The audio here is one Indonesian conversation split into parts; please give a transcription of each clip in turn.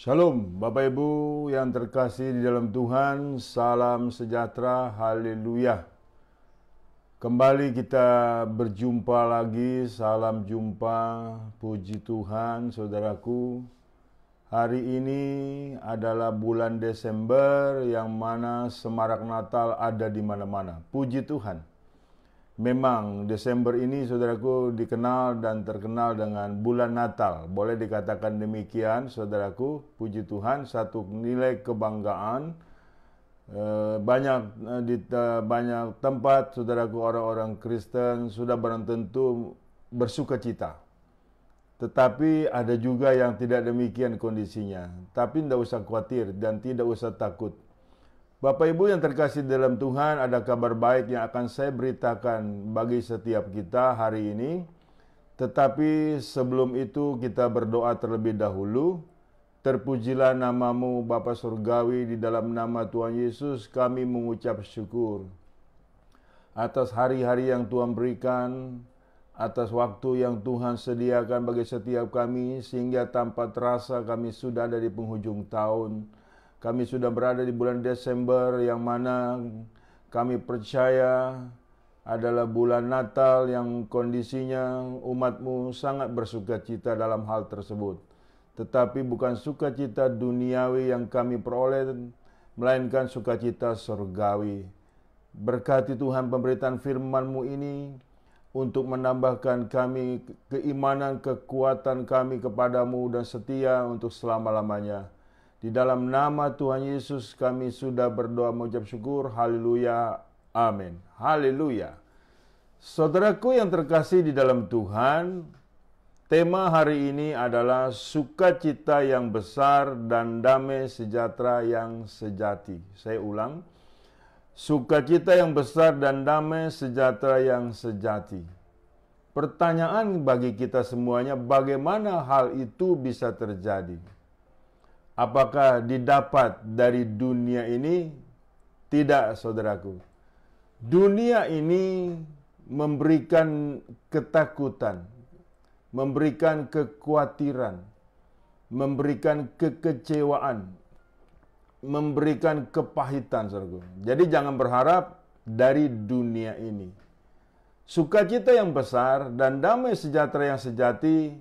Shalom, Bapak Ibu yang terkasih di dalam Tuhan, salam sejahtera, haleluya. Kembali kita berjumpa lagi, salam jumpa, puji Tuhan, saudaraku. Hari ini adalah bulan Desember yang mana semarak Natal ada di mana-mana. Puji Tuhan. Memang Desember ini saudaraku dikenal dan terkenal dengan bulan Natal. Boleh dikatakan demikian saudaraku, puji Tuhan, satu nilai kebanggaan. Banyak tempat saudaraku orang-orang Kristen sudah barang tentu bersuka cita. Tetapi ada juga yang tidak demikian kondisinya. Tapi tidak usah khawatir dan tidak usah takut. Bapak Ibu yang terkasih dalam Tuhan, ada kabar baik yang akan saya beritakan bagi setiap kita hari ini. Tetapi sebelum itu kita berdoa terlebih dahulu. Terpujilah namamu Bapa Surgawi, di dalam nama Tuhan Yesus kami mengucap syukur atas hari-hari yang Tuhan berikan, atas waktu yang Tuhan sediakan bagi setiap kami, sehingga tanpa terasa kami sudah ada di penghujung tahun. Kami sudah berada di bulan Desember yang mana kami percaya adalah bulan Natal yang kondisinya umatmu sangat bersukacita dalam hal tersebut. Tetapi bukan sukacita duniawi yang kami peroleh, melainkan sukacita surgawi. Berkati Tuhan pemberitaan firman-Mu ini untuk menambahkan kami keimanan, kekuatan kami kepadamu dan setia untuk selama-lamanya. Di dalam nama Tuhan Yesus kami sudah berdoa mengucap syukur. Haleluya. Amin. Haleluya. Saudaraku yang terkasih di dalam Tuhan, tema hari ini adalah sukacita yang besar dan damai sejahtera yang sejati. Saya ulang. Sukacita yang besar dan damai sejahtera yang sejati. Pertanyaan bagi kita semuanya, bagaimana hal itu bisa terjadi? Apakah didapat dari dunia ini? Tidak, saudaraku. Dunia ini memberikan ketakutan, memberikan kekhawatiran, memberikan kekecewaan, memberikan kepahitan, saudaraku. Jadi jangan berharap dari dunia ini. Sukacita yang besar dan damai sejahtera yang sejati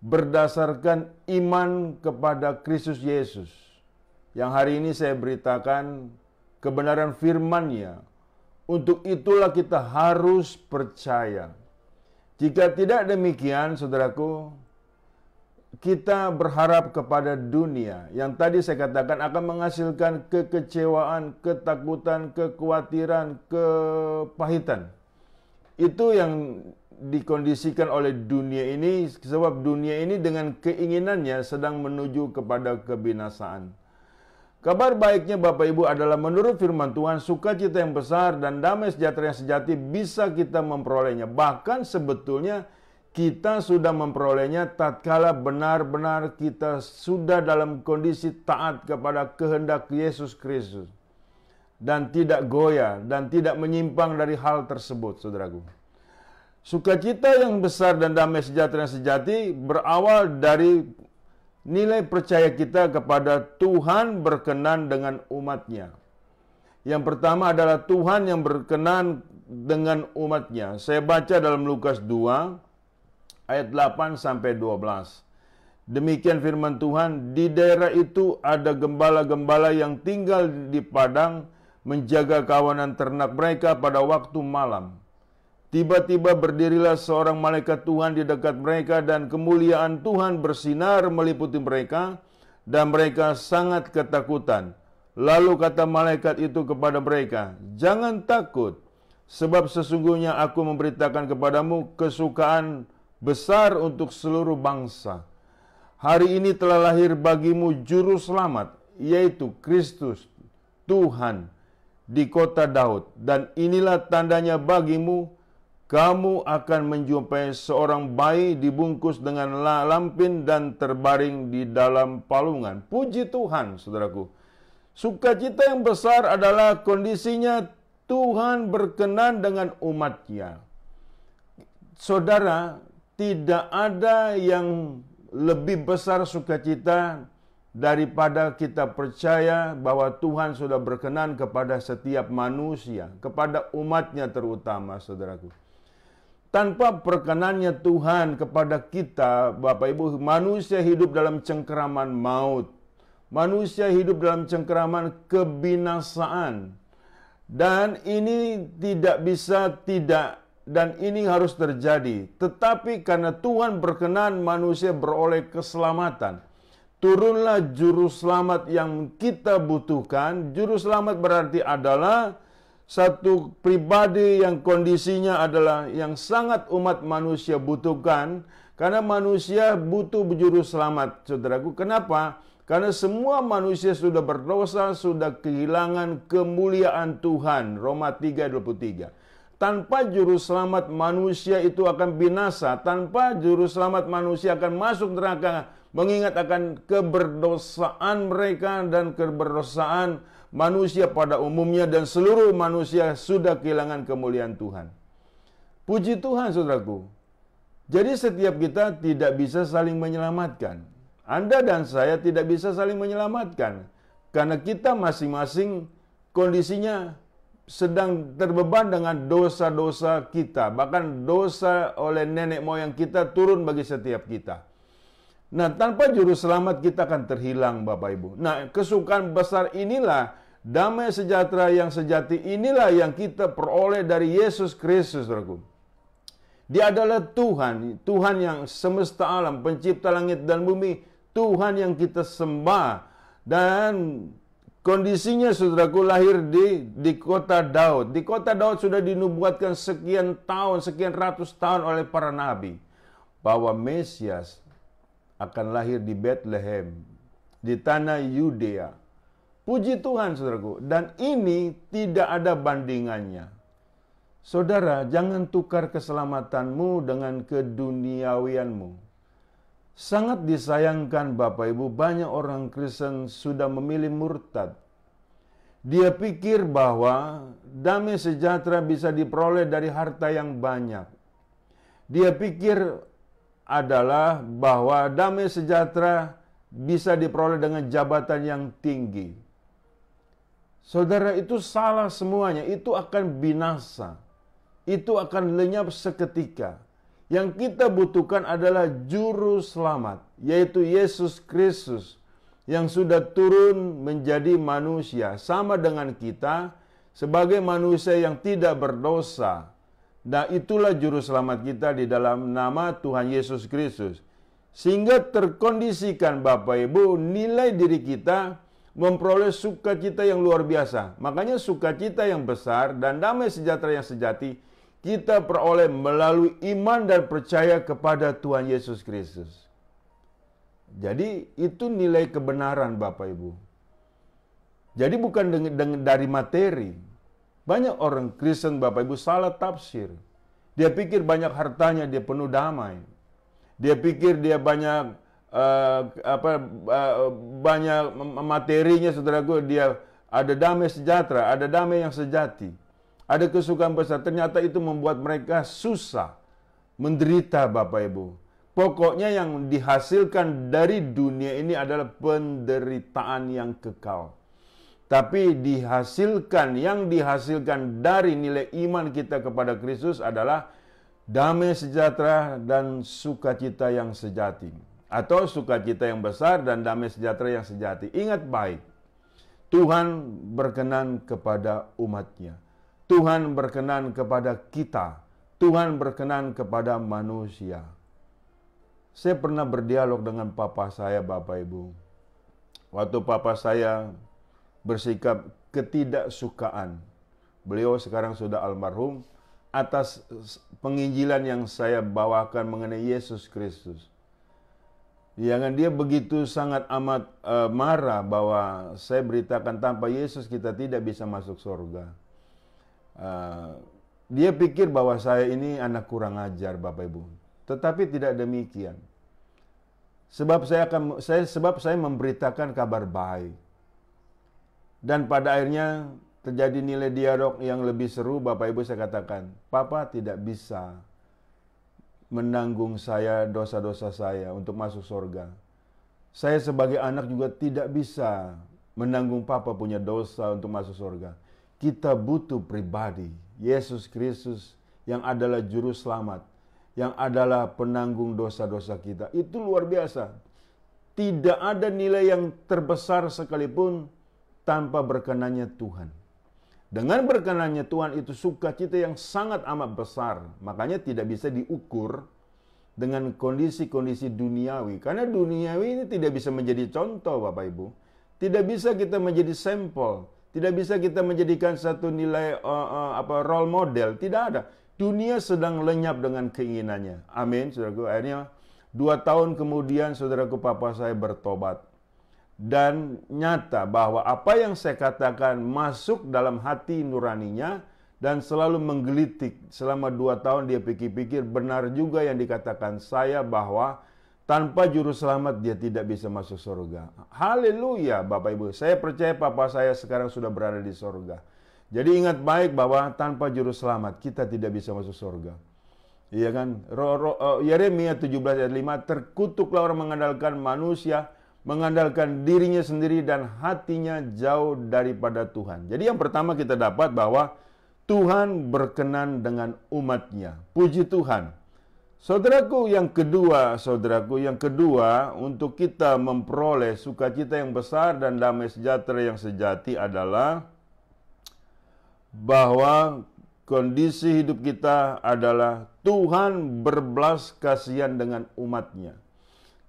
berdasarkan iman kepada Kristus Yesus. Yang hari ini saya beritakan kebenaran firman-Nya. Untuk itulah kita harus percaya. Jika tidak demikian, saudaraku, kita berharap kepada dunia yang tadi saya katakan akan menghasilkan kekecewaan, ketakutan, kekhawatiran, kepahitan. Itu yang dikondisikan oleh dunia ini, sebab dunia ini dengan keinginannya sedang menuju kepada kebinasaan. Kabar baiknya Bapak Ibu adalah menurut firman Tuhan, sukacita yang besar dan damai sejahtera yang sejati bisa kita memperolehnya. Bahkan sebetulnya kita sudah memperolehnya tatkala benar-benar kita sudah dalam kondisi taat kepada kehendak Yesus Kristus. Dan tidak goyah dan tidak menyimpang dari hal tersebut, saudaraku. Sukacita yang besar dan damai sejahtera yang sejati berawal dari nilai percaya kita kepada Tuhan berkenan dengan umatnya. Yang pertama adalah Tuhan yang berkenan dengan umatnya. Saya baca dalam Lukas 2 ayat 8-12. Demikian firman Tuhan, di daerah itu ada gembala-gembala yang tinggal di padang menjaga kawanan ternak mereka pada waktu malam. Tiba-tiba berdirilah seorang malaikat Tuhan di dekat mereka dan kemuliaan Tuhan bersinar meliputi mereka dan mereka sangat ketakutan. Lalu kata malaikat itu kepada mereka, "Jangan takut, sebab sesungguhnya aku memberitakan kepadamu kesukaan besar untuk seluruh bangsa. Hari ini telah lahir bagimu juru selamat, yaitu Kristus, Tuhan, di kota Daud. Dan inilah tandanya bagimu, kamu akan menjumpai seorang bayi dibungkus dengan lampin dan terbaring di dalam palungan." Puji Tuhan, saudaraku. Sukacita yang besar adalah kondisinya Tuhan berkenan dengan umatnya. Saudara, tidak ada yang lebih besar sukacita daripada kita percaya bahwa Tuhan sudah berkenan kepada setiap manusia, kepada umatnya terutama, saudaraku. Tanpa perkenannya Tuhan kepada kita, Bapak Ibu, manusia hidup dalam cengkeraman maut. Manusia hidup dalam cengkeraman kebinasaan. Dan ini dan ini harus terjadi. Tetapi karena Tuhan berkenan manusia beroleh keselamatan. Turunlah juru selamat yang kita butuhkan. Juru selamat berarti adalah satu pribadi yang kondisinya adalah yang sangat umat manusia butuhkan. Karena manusia butuh juru selamat, saudaraku. Kenapa? Karena semua manusia sudah berdosa, sudah kehilangan kemuliaan Tuhan. Roma 3:23. Tanpa juru selamat manusia itu akan binasa. Tanpa juru selamat manusia akan masuk neraka. Mengingat akan keberdosaan mereka dan keberdosaan manusia pada umumnya, dan seluruh manusia sudah kehilangan kemuliaan Tuhan. Puji Tuhan, saudaraku. Jadi setiap kita tidak bisa saling menyelamatkan. Anda dan saya tidak bisa saling menyelamatkan. Karena kita masing-masing kondisinya sedang terbeban dengan dosa-dosa kita. Bahkan dosa oleh nenek moyang kita turun bagi setiap kita. Nah, tanpa juru selamat kita akan terhilang, Bapak Ibu. Nah, kesukaan besar inilah, damai sejahtera yang sejati inilah yang kita peroleh dari Yesus Kristus, saudaraku. Dia adalah Tuhan, Tuhan yang semesta alam, pencipta langit dan bumi, Tuhan yang kita sembah. Dan kondisinya, saudaraku, lahir di kota Daud. Di kota Daud sudah dinubuatkan sekian ratus tahun oleh para nabi, bahwa Mesias akan lahir di Bethlehem, di tanah Yudea. Puji Tuhan, saudaraku. Dan ini tidak ada bandingannya. Saudara, jangan tukar keselamatanmu dengan keduniawianmu. Sangat disayangkan, Bapak Ibu, banyak orang Kristen sudah memilih murtad. Dia pikir bahwa damai sejahtera bisa diperoleh dari harta yang banyak. Dia pikir adalah bahwa damai sejahtera bisa diperoleh dengan jabatan yang tinggi. Saudara, itu salah semuanya. Itu akan binasa. Itu akan lenyap seketika. Yang kita butuhkan adalah juru selamat, yaitu Yesus Kristus, yang sudah turun menjadi manusia sama dengan kita sebagai manusia yang tidak berdosa. Nah, itulah juru selamat kita di dalam nama Tuhan Yesus Kristus. Sehingga terkondisikan, Bapak Ibu, nilai diri kita memperoleh sukacita yang luar biasa. Makanya sukacita yang besar dan damai sejahtera yang sejati kita peroleh melalui iman dan percaya kepada Tuhan Yesus Kristus. Jadi itu nilai kebenaran, Bapak Ibu. Jadi bukan dari materi. Banyak orang Kristen, Bapak Ibu, salah tafsir. Dia pikir banyak hartanya dia penuh damai. Dia pikir dia banyak banyak materinya, saudaraku, dia ada damai sejahtera, ada damai yang sejati, ada kesukaan besar. Ternyata itu membuat mereka susah, menderita, Bapak Ibu. Pokoknya yang dihasilkan dari dunia ini adalah penderitaan yang kekal. Tapi yang dihasilkan dari nilai iman kita kepada Kristus adalah damai sejahtera dan sukacita yang sejati. Atau sukacita yang besar dan damai sejahtera yang sejati. Ingat baik, Tuhan berkenan kepada umatnya. Tuhan berkenan kepada kita. Tuhan berkenan kepada manusia. Saya pernah berdialog dengan papa saya, Bapak Ibu. Waktu papa saya bersikap ketidaksukaan, beliau sekarang sudah almarhum, atas penginjilan yang saya bawakan mengenai Yesus Kristus. Jangan dia begitu sangat amat marah bahwa saya beritakan tanpa Yesus kita tidak bisa masuk surga. Dia pikir bahwa saya ini anak kurang ajar, Bapak Ibu. Tetapi tidak demikian. Sebab saya memberitakan kabar baik. Dan pada akhirnya terjadi nilai dialog yang lebih seru, Bapak Ibu. Saya katakan, Papa tidak bisa menanggung saya, dosa-dosa saya untuk masuk surga. Saya sebagai anak juga tidak bisa menanggung papa punya dosa untuk masuk surga. Kita butuh pribadi, Yesus Kristus yang adalah juru selamat, yang adalah penanggung dosa-dosa kita. Itu luar biasa. Tidak ada nilai yang terbesar sekalipun tanpa berkenannya Tuhan. Dengan berkenannya Tuhan itu sukacita yang sangat amat besar. Makanya tidak bisa diukur dengan kondisi-kondisi duniawi. Karena duniawi ini tidak bisa menjadi contoh, Bapak Ibu. Tidak bisa kita menjadi sampel. Tidak bisa kita menjadikan satu nilai role model. Tidak ada. Dunia sedang lenyap dengan keinginannya. Amin, saudaraku. Akhirnya 2 tahun kemudian, saudaraku, papa saya bertobat. Dan nyata bahwa apa yang saya katakan masuk dalam hati nuraninya dan selalu menggelitik. Selama 2 tahun dia pikir-pikir, benar juga yang dikatakan saya bahwa tanpa juru selamat dia tidak bisa masuk surga. Haleluya, Bapak Ibu. Saya percaya papa saya sekarang sudah berada di surga. Jadi ingat baik bahwa tanpa juru selamat kita tidak bisa masuk surga. Iya kan? Yeremia 17 ayat 5, terkutuklah orang mengandalkan manusia, mengandalkan dirinya sendiri dan hatinya jauh daripada Tuhan. Jadi yang pertama kita dapat bahwa Tuhan berkenan dengan umatnya. Puji Tuhan. Saudaraku yang kedua untuk kita memperoleh sukacita yang besar dan damai sejahtera yang sejati adalah bahwa kondisi hidup kita adalah Tuhan berbelas kasihan dengan umatnya.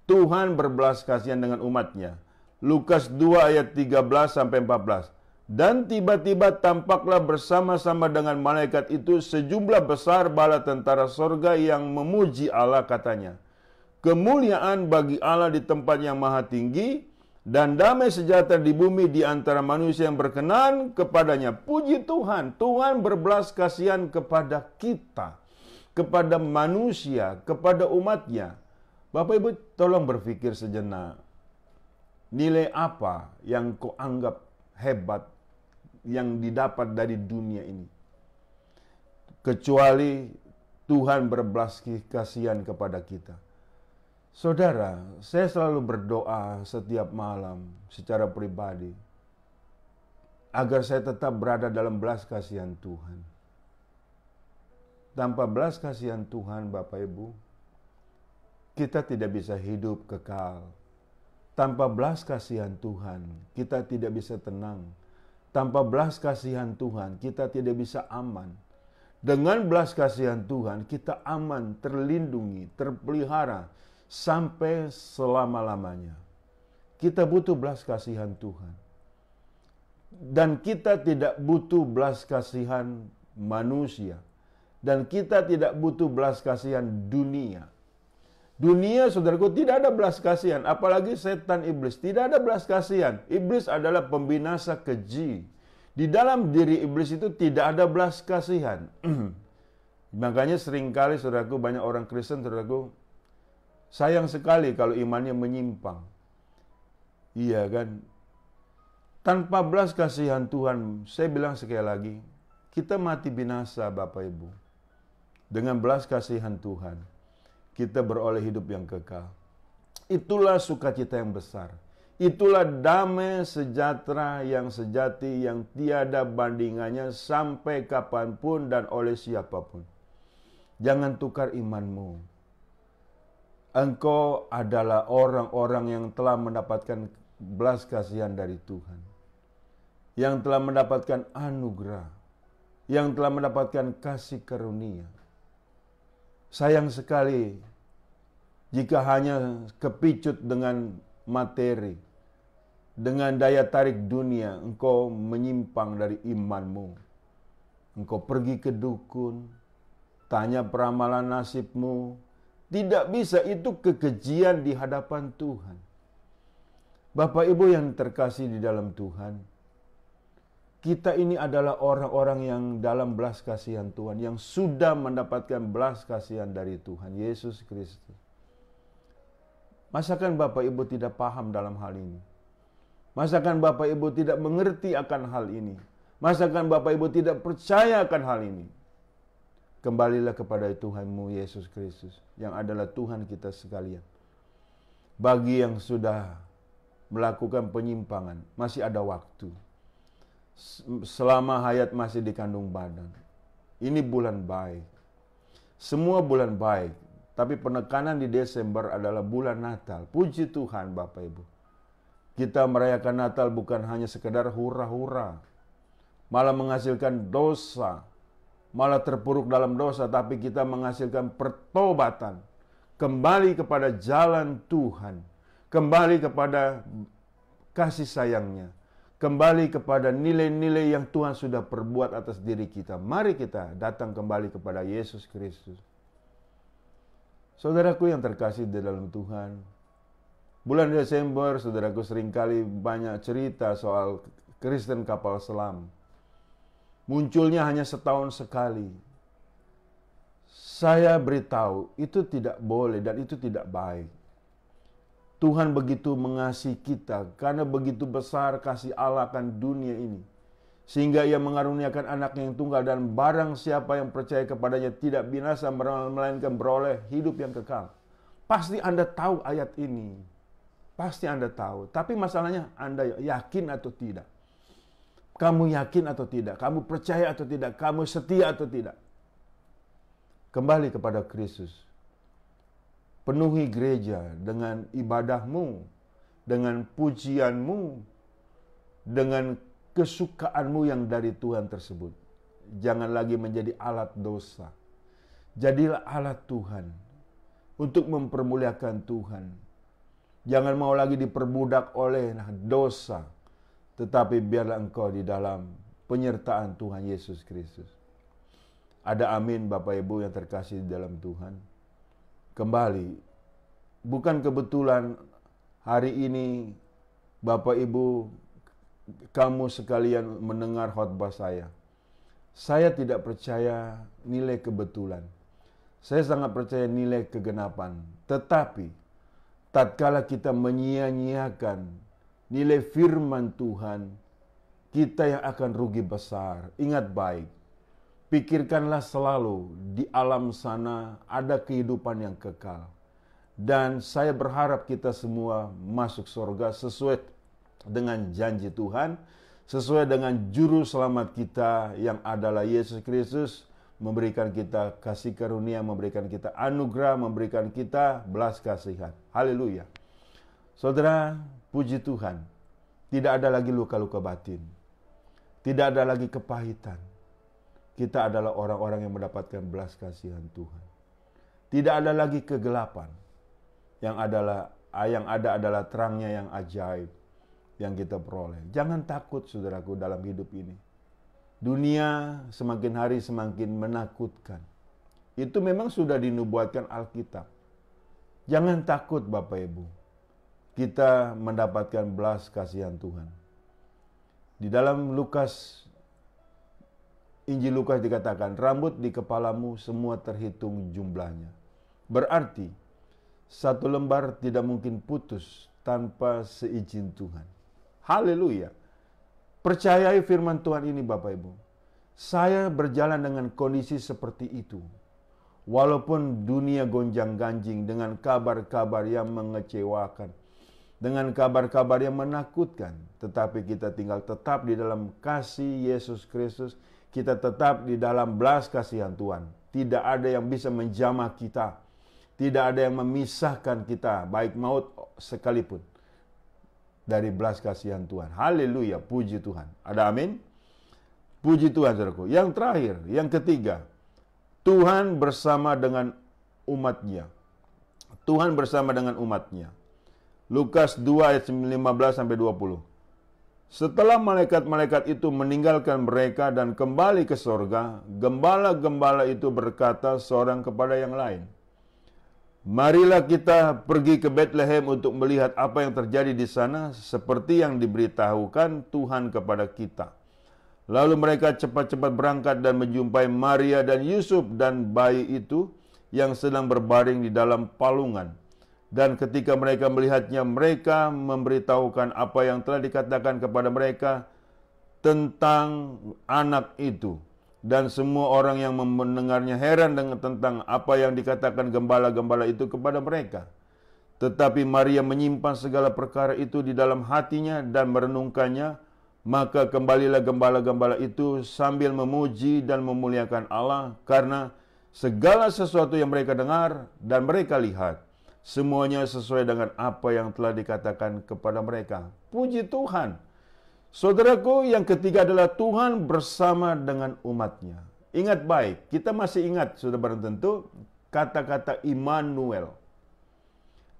Tuhan berbelas kasihan dengan umatnya. Lukas 2 ayat 13 sampai 14. Dan tiba-tiba tampaklah bersama-sama dengan malaikat itu sejumlah besar bala tentara sorga yang memuji Allah, katanya, kemuliaan bagi Allah di tempat yang maha tinggi dan damai sejahtera di bumi di antara manusia yang berkenan kepadanya. Puji Tuhan, Tuhan berbelas kasihan kepada kita, kepada manusia, kepada umatnya. Bapak Ibu, tolong berpikir sejenak. Nilai apa yang kau anggap hebat yang didapat dari dunia ini? Kecuali Tuhan berbelas kasihan kepada kita. Saudara, saya selalu berdoa setiap malam secara pribadi agar saya tetap berada dalam belas kasihan Tuhan. Tanpa belas kasihan Tuhan, Bapak Ibu, kita tidak bisa hidup kekal. Tanpa belas kasihan Tuhan, kita tidak bisa tenang. Tanpa belas kasihan Tuhan, kita tidak bisa aman. Dengan belas kasihan Tuhan, kita aman, terlindungi, terpelihara sampai selama-lamanya. Kita butuh belas kasihan Tuhan. Dan kita tidak butuh belas kasihan manusia. Dan kita tidak butuh belas kasihan dunia. Dunia, saudaraku, tidak ada belas kasihan. Apalagi setan iblis. Tidak ada belas kasihan. Iblis adalah pembinasa keji. Di dalam diri iblis itu tidak ada belas kasihan. Makanya seringkali, saudaraku, banyak orang Kristen, saudaraku, sayang sekali kalau imannya menyimpang. Iya kan? Tanpa belas kasihan Tuhan, saya bilang sekali lagi, kita mati binasa, Bapak Ibu. Dengan belas kasihan Tuhan, kita beroleh hidup yang kekal. Itulah sukacita yang besar. Itulah damai sejahtera yang sejati yang tiada bandingannya sampai kapanpun dan oleh siapapun. Jangan tukar imanmu. Engkau adalah orang-orang yang telah mendapatkan belas kasihan dari Tuhan. Yang telah mendapatkan anugerah. Yang telah mendapatkan kasih karunia. Sayang sekali jika hanya kepicut dengan materi, dengan daya tarik dunia, engkau menyimpang dari imanmu. Engkau pergi ke dukun, tanya peramalan nasibmu. Tidak bisa, itu kekejian di hadapan Tuhan. Bapak Ibu yang terkasih di dalam Tuhan, kita ini adalah orang-orang yang dalam belas kasihan Tuhan, yang sudah mendapatkan belas kasihan dari Tuhan Yesus Kristus. Masakan Bapak Ibu tidak paham dalam hal ini? Masakan Bapak Ibu tidak mengerti akan hal ini? Masakan Bapak Ibu tidak percaya akan hal ini? Kembalilah kepada Tuhanmu Yesus Kristus, yang adalah Tuhan kita sekalian. Bagi yang sudah melakukan penyimpangan, masih ada waktu. Selama hayat masih di kandung badan. Ini bulan baik. Semua bulan baik. Tapi penekanan di Desember adalah bulan Natal. Puji Tuhan Bapak Ibu. Kita merayakan Natal bukan hanya sekedar hura-hura. Malah menghasilkan dosa. Malah terpuruk dalam dosa. Tapi kita menghasilkan pertobatan. Kembali kepada jalan Tuhan, kembali kepada kasih sayangnya, kembali kepada nilai-nilai yang Tuhan sudah perbuat atas diri kita. Mari kita datang kembali kepada Yesus Kristus. Saudaraku yang terkasih di dalam Tuhan, bulan Desember, saudaraku, seringkali banyak cerita soal Kristen kapal selam. Munculnya hanya setahun sekali. Saya beritahu, itu tidak boleh dan itu tidak baik. Tuhan begitu mengasihi kita, karena begitu besar kasih Allah akan dunia ini. Sehingga Ia mengaruniakan anaknya yang tunggal, dan barang siapa yang percaya kepadanya tidak binasa, melainkan beroleh hidup yang kekal. Pasti Anda tahu ayat ini. Pasti Anda tahu. Tapi masalahnya Anda yakin atau tidak? Kamu yakin atau tidak? Kamu percaya atau tidak? Kamu setia atau tidak? Kembali kepada Kristus. Penuhi gereja dengan ibadahmu, dengan pujianmu, dengan kesukaanmu yang dari Tuhan tersebut. Jangan lagi menjadi alat dosa. Jadilah alat Tuhan untuk mempermuliakan Tuhan. Jangan mau lagi diperbudak oleh dosa, tetapi biarlah engkau di dalam penyertaan Tuhan Yesus Kristus. Ada amin Bapak Ibu yang terkasih di dalam Tuhan. Kembali, bukan kebetulan hari ini Bapak Ibu, kamu sekalian mendengar khotbah saya. Saya tidak percaya nilai kebetulan. Saya sangat percaya nilai kegenapan. Tetapi, tatkala kita menyia-nyiakan nilai firman Tuhan, kita yang akan rugi besar. Ingat baik. Pikirkanlah selalu di alam sana ada kehidupan yang kekal. Dan saya berharap kita semua masuk surga sesuai dengan janji Tuhan, sesuai dengan juru selamat kita yang adalah Yesus Kristus, memberikan kita kasih karunia, memberikan kita anugerah, memberikan kita belas kasihan. Haleluya. Saudara, puji Tuhan, tidak ada lagi luka-luka batin. Tidak ada lagi kepahitan. Kita adalah orang-orang yang mendapatkan belas kasihan Tuhan. Tidak ada lagi kegelapan. Yang ada adalah terangnya yang ajaib yang kita peroleh. Jangan takut saudaraku dalam hidup ini. Dunia semakin hari semakin menakutkan. Itu memang sudah dinubuatkan Alkitab. Jangan takut Bapak Ibu. Kita mendapatkan belas kasihan Tuhan. Di dalam Injil Lukas dikatakan, rambut di kepalamu semua terhitung jumlahnya. Berarti, satu lembar tidak mungkin putus tanpa seizin Tuhan. Haleluya. Percayai firman Tuhan ini Bapak Ibu. Saya berjalan dengan kondisi seperti itu. Walaupun dunia gonjang-ganjing dengan kabar-kabar yang mengecewakan. Dengan kabar-kabar yang menakutkan. Tetapi kita tinggal tetap di dalam kasih Yesus Kristus. Kita tetap di dalam belas kasihan Tuhan. Tidak ada yang bisa menjamah kita. Tidak ada yang memisahkan kita, baik maut sekalipun, dari belas kasihan Tuhan. Haleluya, puji Tuhan. Ada amin? Puji Tuhan, saudaraku. Yang terakhir, yang ketiga, Tuhan bersama dengan umatnya. Tuhan bersama dengan umatnya. Lukas 2 ayat 15-20. Setelah malaikat-malaikat itu meninggalkan mereka dan kembali ke sorga, gembala-gembala itu berkata seorang kepada yang lain, marilah kita pergi ke Bethlehem untuk melihat apa yang terjadi di sana, seperti yang diberitahukan Tuhan kepada kita. Lalu mereka cepat-cepat berangkat dan menjumpai Maria dan Yusuf dan bayi itu yang sedang berbaring di dalam palungan. Dan ketika mereka melihatnya, mereka memberitahukan apa yang telah dikatakan kepada mereka tentang anak itu. Dan semua orang yang mendengarnya heran tentang apa yang dikatakan gembala-gembala itu kepada mereka. Tetapi Maria menyimpan segala perkara itu di dalam hatinya dan merenungkannya. Maka kembalilah gembala-gembala itu sambil memuji dan memuliakan Allah, karena segala sesuatu yang mereka dengar dan mereka lihat, semuanya sesuai dengan apa yang telah dikatakan kepada mereka. Puji Tuhan. Saudaraku, yang ketiga adalah Tuhan bersama dengan umatnya. Ingat baik, kita masih ingat, sudah barang tentu, kata-kata Immanuel.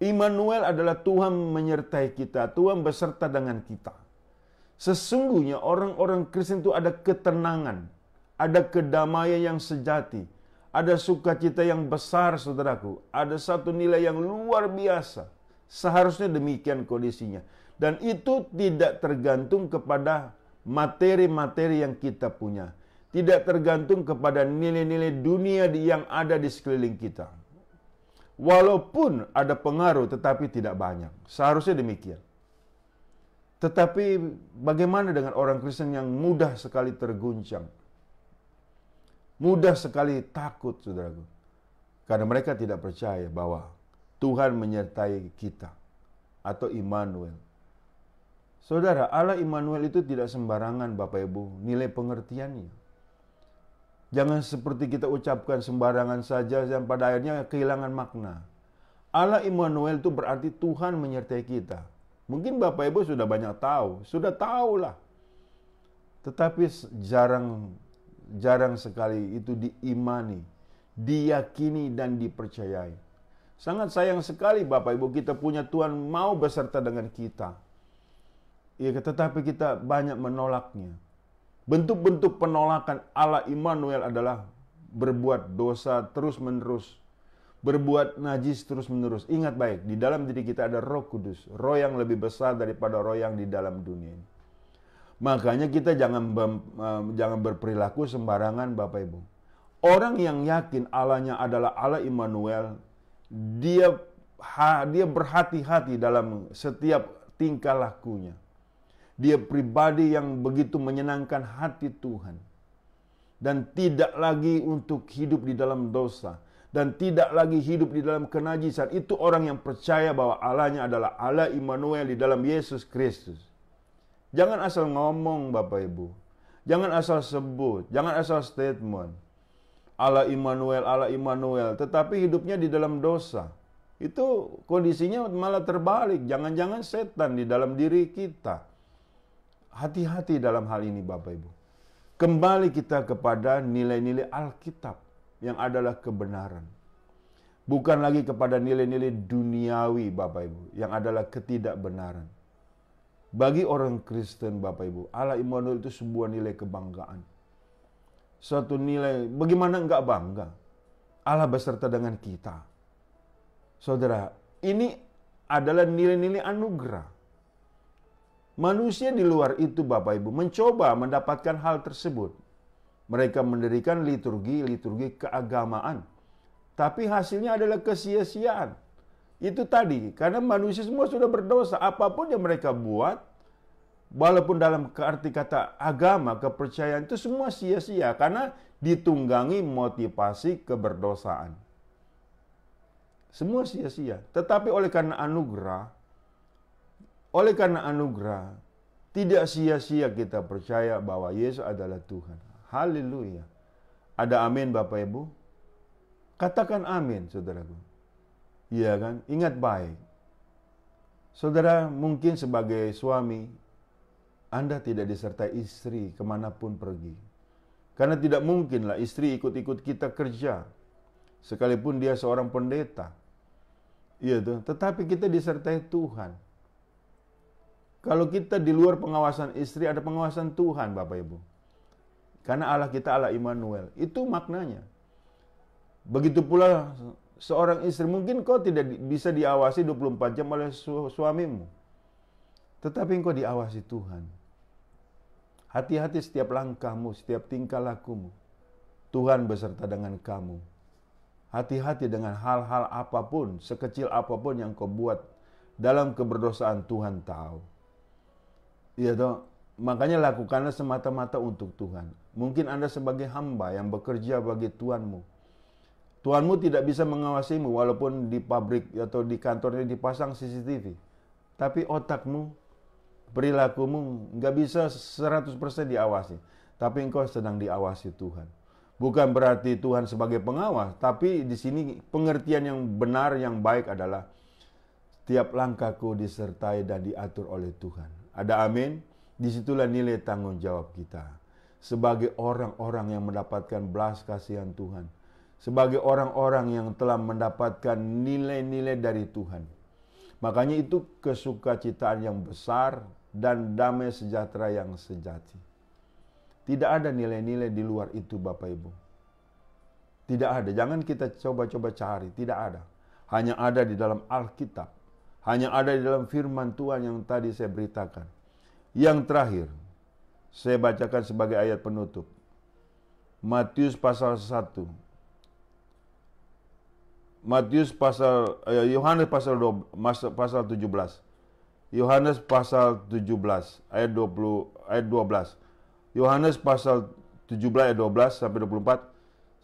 Immanuel adalah Tuhan menyertai kita, Tuhan beserta dengan kita. Sesungguhnya orang-orang Kristen itu ada ketenangan, ada kedamaian yang sejati, ada sukacita yang besar, saudaraku. Ada satu nilai yang luar biasa. Seharusnya demikian kondisinya. Dan itu tidak tergantung kepada materi-materi yang kita punya. Tidak tergantung kepada nilai-nilai dunia yang ada di sekeliling kita. Walaupun ada pengaruh, tetapi tidak banyak. Seharusnya demikian. Tetapi bagaimana dengan orang Kristen yang mudah sekali terguncang? Mudah sekali takut, saudaraku. Karena mereka tidak percaya bahwa Tuhan menyertai kita. Atau Immanuel. Saudara, Allah Immanuel itu tidak sembarangan, Bapak Ibu, nilai pengertiannya. Jangan seperti kita ucapkan sembarangan saja dan pada akhirnya kehilangan makna. Allah Immanuel itu berarti Tuhan menyertai kita. Mungkin Bapak Ibu sudah banyak tahu, sudah tahulah. Tetapi jarang sekali itu diimani, diyakini dan dipercayai. Sangat sayang sekali Bapak Ibu, kita punya Tuhan mau beserta dengan kita. Ya, tetapi kita banyak menolaknya. Bentuk-bentuk penolakan Allah Immanuel adalah berbuat dosa terus-menerus, berbuat najis terus-menerus. Ingat baik, di dalam diri kita ada Roh Kudus, roh yang lebih besar daripada roh yang di dalam dunia ini. Makanya kita jangan berperilaku sembarangan, Bapak Ibu. Orang yang yakin Allahnya adalah Allah Immanuel, dia berhati-hati dalam setiap tingkah lakunya. Dia pribadi yang begitu menyenangkan hati Tuhan. Dan tidak lagi untuk hidup di dalam dosa. Dan tidak lagi hidup di dalam kenajisan. Itu orang yang percaya bahwa Allahnya adalah Allah Immanuel di dalam Yesus Kristus. Jangan asal ngomong, Bapak Ibu. Jangan asal sebut. Jangan asal statement. Allah Immanuel. Tetapi hidupnya di dalam dosa. Itu kondisinya malah terbalik. Jangan-jangan setan di dalam diri kita. Hati-hati dalam hal ini, Bapak Ibu. Kembali kita kepada nilai-nilai Alkitab yang adalah kebenaran. Bukan lagi kepada nilai-nilai duniawi, Bapak Ibu, yang adalah ketidakbenaran. Bagi orang Kristen, Bapak Ibu, Allah Immanuel itu sebuah nilai kebanggaan. Suatu nilai, bagaimana enggak bangga? Allah beserta dengan kita. Saudara, ini adalah nilai-nilai anugerah. Manusia di luar itu, Bapak Ibu, mencoba mendapatkan hal tersebut. Mereka mendirikan liturgi keagamaan. Tapi hasilnya adalah kesia-siaan. Itu tadi, karena manusia semua sudah berdosa. Apapun yang mereka buat, walaupun dalam arti kata agama, kepercayaan, itu semua sia-sia. Karena ditunggangi motivasi keberdosaan. Semua sia-sia. Tetapi oleh karena anugerah, tidak sia-sia kita percaya bahwa Yesus adalah Tuhan. Haleluya. Ada amin, Bapak Ibu? Katakan amin, saudaraku. Iya kan? Ingat baik. Saudara, mungkin sebagai suami, Anda tidak disertai istri kemanapun pergi. Karena tidak mungkinlah istri ikut-ikut kita kerja. Sekalipun dia seorang pendeta. Iya tuh. Tetapi kita disertai Tuhan. Kalau kita di luar pengawasan istri, ada pengawasan Tuhan, Bapak Ibu. Karena Allah kita Allah Immanuel. Itu maknanya. Begitu pula seorang istri, mungkin kau tidak bisa diawasi 24 jam oleh suamimu. Tetapi engkau diawasi Tuhan. Hati-hati setiap langkahmu, setiap tingkah lakumu. Tuhan beserta dengan kamu. Hati-hati dengan hal-hal apapun, sekecil apapun yang kau buat. Dalam keberdosaan Tuhan tahu. Iya toh, makanya lakukanlah semata-mata untuk Tuhan. Mungkin Anda sebagai hamba yang bekerja bagi Tuhanmu. Tuhanmu tidak bisa mengawasimu walaupun di pabrik atau di kantornya dipasang CCTV. Tapi otakmu, perilakumu nggak bisa 100% diawasi. Tapi engkau sedang diawasi Tuhan. Bukan berarti Tuhan sebagai pengawas, tapi di sini pengertian yang benar, yang baik adalah setiap langkahku disertai dan diatur oleh Tuhan. Ada amin? Disitulah nilai tanggung jawab kita. Sebagai orang-orang yang mendapatkan belas kasihan Tuhan. Sebagai orang-orang yang telah mendapatkan nilai-nilai dari Tuhan. Makanya itu kesukacitaan yang besar dan damai sejahtera yang sejati. Tidak ada nilai-nilai di luar itu Bapak Ibu. Tidak ada. Jangan kita coba-coba cari. Tidak ada. Hanya ada di dalam Alkitab. Hanya ada di dalam firman Tuhan yang tadi saya beritakan. Yang terakhir, saya bacakan sebagai ayat penutup. Matius pasal 1. Yohanes pasal 17. Yohanes pasal 17 ayat 12. Yohanes pasal 17 ayat 12 sampai 24.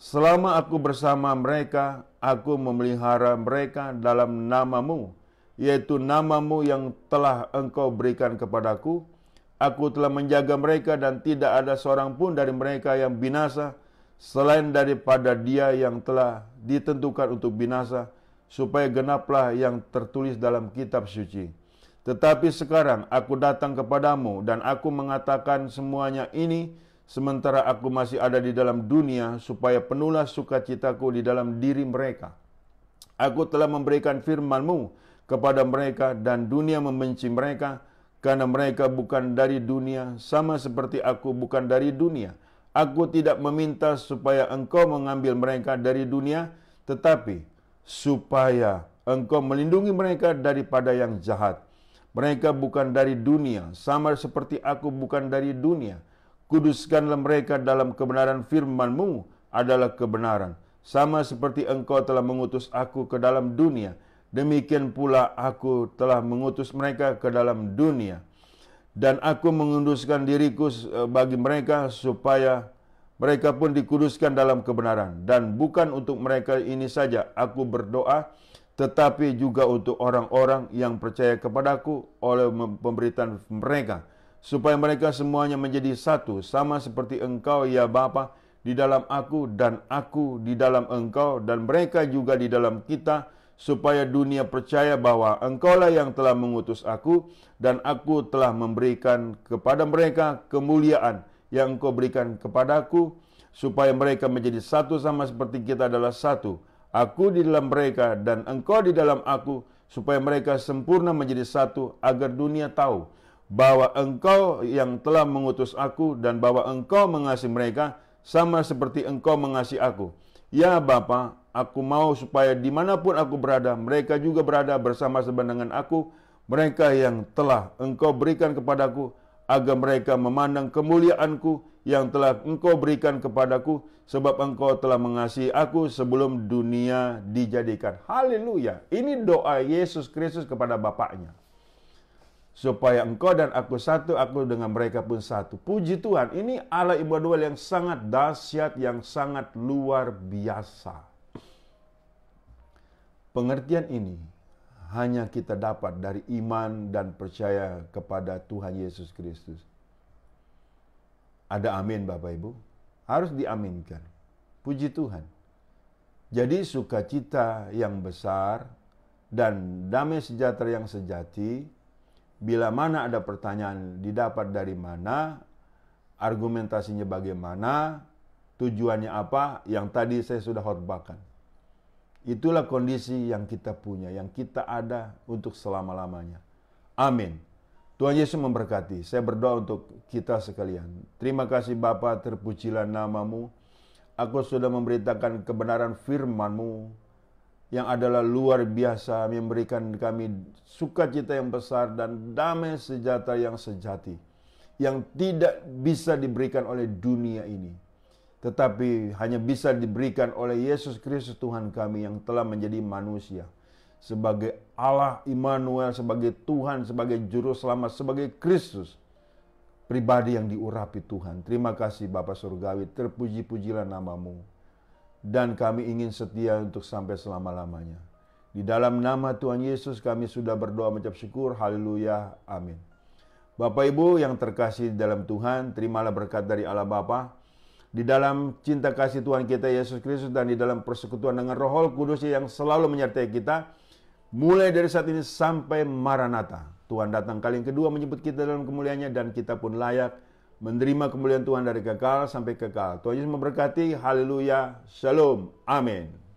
Selama aku bersama mereka, aku memelihara mereka dalam namamu, yaitu namamu yang telah engkau berikan kepadaku. Aku telah menjaga mereka dan tidak ada seorang pun dari mereka yang binasa, selain daripada dia yang telah ditentukan untuk binasa, supaya genaplah yang tertulis dalam kitab suci. Tetapi sekarang aku datang kepadamu dan aku mengatakan semuanya ini sementara aku masih ada di dalam dunia, supaya penuhlah sukacitaku di dalam diri mereka. Aku telah memberikan firman-Mu kepada mereka dan dunia membenci mereka, karena mereka bukan dari dunia, sama seperti aku bukan dari dunia. Aku tidak meminta supaya engkau mengambil mereka dari dunia, tetapi supaya engkau melindungi mereka daripada yang jahat. Mereka bukan dari dunia, sama seperti aku bukan dari dunia. Kuduskanlah mereka dalam kebenaran, firman-Mu adalah kebenaran. Sama seperti engkau telah mengutus aku ke dalam dunia, demikian pula aku telah mengutus mereka ke dalam dunia. Dan aku menguduskan diriku bagi mereka, supaya mereka pun dikuduskan dalam kebenaran. Dan bukan untuk mereka ini saja aku berdoa, tetapi juga untuk orang-orang yang percaya kepadaku oleh pemberitaan mereka, supaya mereka semuanya menjadi satu, sama seperti engkau ya Bapa di dalam aku dan aku di dalam engkau dan mereka juga di dalam kita, supaya dunia percaya bahwa engkaulah yang telah mengutus aku dan aku telah memberikan kepada mereka kemuliaan yang engkau berikan kepadaku, supaya mereka menjadi satu sama seperti kita adalah satu. Aku di dalam mereka dan engkau di dalam aku, supaya mereka sempurna menjadi satu, agar dunia tahu bahwa engkau yang telah mengutus aku dan bahwa engkau mengasihi mereka sama seperti engkau mengasihi aku. Ya Bapa, aku mau supaya dimanapun aku berada, mereka juga berada bersama-sama dengan aku, mereka yang telah engkau berikan kepadaku, agar mereka memandang kemuliaanku yang telah engkau berikan kepadaku, sebab engkau telah mengasihi aku sebelum dunia dijadikan. Haleluya. Ini doa Yesus Kristus kepada Bapaknya. Supaya engkau dan aku satu, aku dengan mereka pun satu. Puji Tuhan, ini Allah Immanuel yang sangat dahsyat, yang sangat luar biasa. Pengertian ini hanya kita dapat dari iman dan percaya kepada Tuhan Yesus Kristus. Ada amin Bapak Ibu? Harus diaminkan. Puji Tuhan. Jadi sukacita yang besar dan damai sejahtera yang sejati, bila mana ada pertanyaan didapat dari mana, argumentasinya bagaimana, tujuannya apa, yang tadi saya sudah khotbahkan. Itulah kondisi yang kita punya, yang kita ada untuk selama-lamanya. Amin. Tuhan Yesus memberkati. Saya berdoa untuk kita sekalian. Terima kasih Bapa, terpujilah nama-Mu. Aku sudah memberitakan kebenaran firman-Mu yang adalah luar biasa, memberikan kami sukacita yang besar dan damai sejahtera yang sejati, yang tidak bisa diberikan oleh dunia ini, tetapi hanya bisa diberikan oleh Yesus Kristus Tuhan kami yang telah menjadi manusia, sebagai Allah Immanuel, sebagai Tuhan, sebagai Juru Selamat, sebagai Kristus, pribadi yang diurapi Tuhan. Terima kasih Bapa Surgawi, terpuji-pujilah nama-Mu. dan kami ingin setia untuk sampai selama-lamanya. Di dalam nama Tuhan Yesus kami sudah berdoa mengucap syukur. Haleluya. Amin. Bapak Ibu yang terkasih dalam Tuhan, terimalah berkat dari Allah Bapa, di dalam cinta kasih Tuhan kita Yesus Kristus, dan di dalam persekutuan dengan Roh Kudus yang selalu menyertai kita, mulai dari saat ini sampai Maranatha. Tuhan datang kali yang kedua menjemput kita dalam kemuliaannya, dan kita pun layak menerima kemuliaan Tuhan dari kekal sampai kekal. Tuhan Yesus memberkati. Haleluya. Shalom. Amin.